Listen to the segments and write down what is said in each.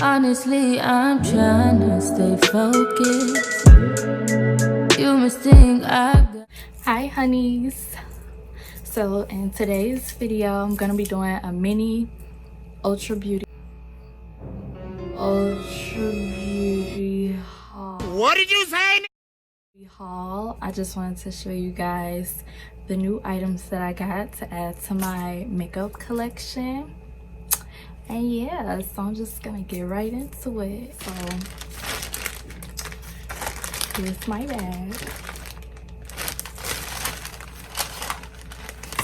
Honestly, I'm trying to stay focused. You must think I got... Hi honeys. So in today's video, I'm gonna be doing a mini Ulta Beauty haul. What did you say? Haul. I just wanted to show you guys the new items that I got to add to my makeup collection. And yeah, so I'm just gonna get right into it. So here's my bag.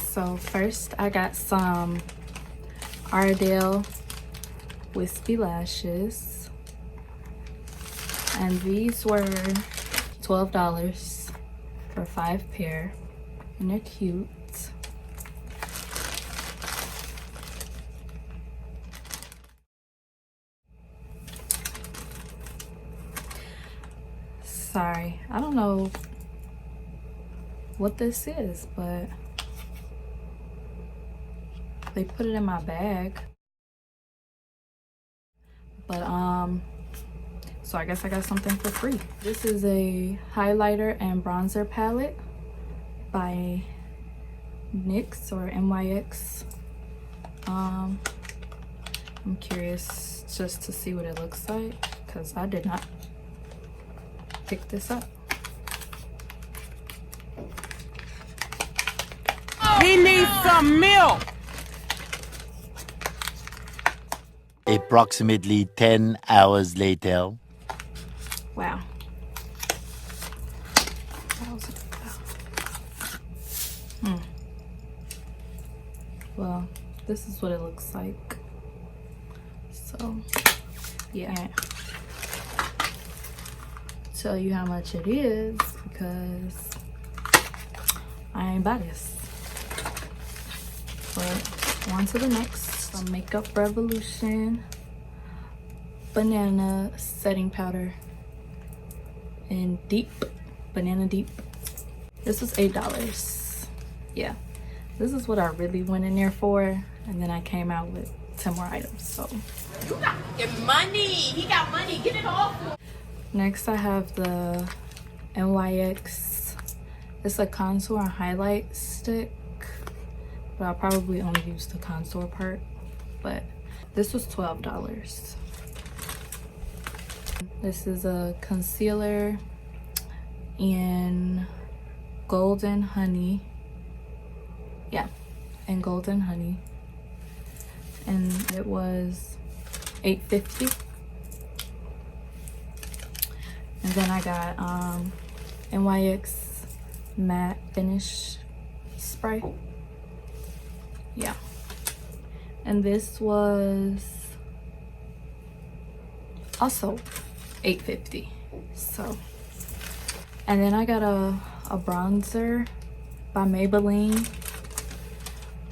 So first I got some Ardell wispy lashes, and these were $12 for 5 pair, and they're cute. Sorry, I don't know what this is, but they put it in my bag. But so I guess I got something for free. This is a highlighter and bronzer palette by NYX or NYX. I'm curious just to see what it looks like, because I did not pick this up. He needs some milk. Approximately 10 hours later. Wow. Well, this is what it looks like. So, yeah. Tell you how much it is because I ain't buy this. But on to the next. Some Makeup Revolution banana setting powder in deep, banana deep. This was $8. Yeah, this is what I really went in there for, and then I came out with 10 more items. So You got money. He got money. Get it off. next I have the NYX. It's a contour and highlight stick, but I'll probably only use the contour part. But this was $12. This is a concealer in Golden Honey. Yeah, in Golden Honey. And it was $8.50. And then I got NYX matte finish spray. Yeah. And this was also $8.50. So, and then I got a bronzer by Maybelline,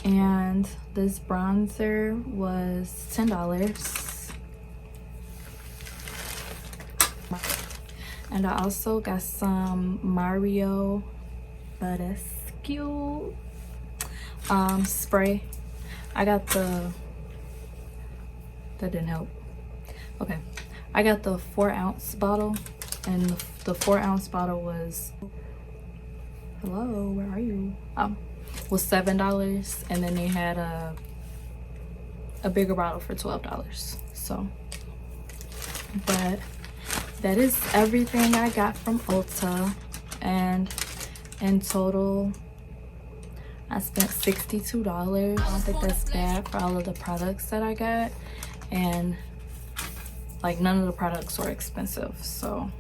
and this bronzer was $10. And I also got some Mario BADESCU spray. I got the, that didn't help. Okay, I got the 4-ounce bottle, and the 4-ounce bottle was, hello, where are you? Was $7, and then they had a bigger bottle for $12. So, but that is everything I got from Ulta, and in total I spent $62. I don't think that's bad for all of the products that I got, and like none of the products were expensive. So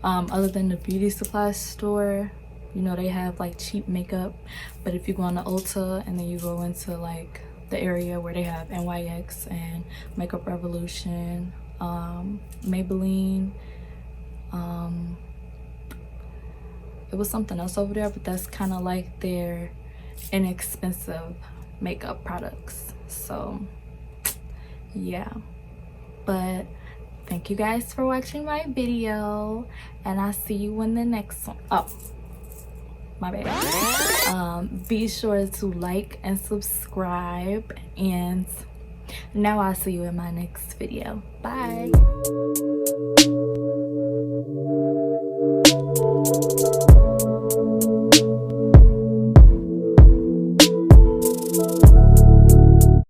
other than the beauty supply store, you know, they have like cheap makeup, but if you go on the Ulta and then you go into like the area where they have NYX and Makeup Revolution, Maybelline, it was something else over there, but that's kind of like their inexpensive makeup products. So yeah, but thank you guys for watching my video, and I'll see you in the next one. Oh, my bad. Be sure to like and subscribe, and Now I'll see you in my next video. Bye.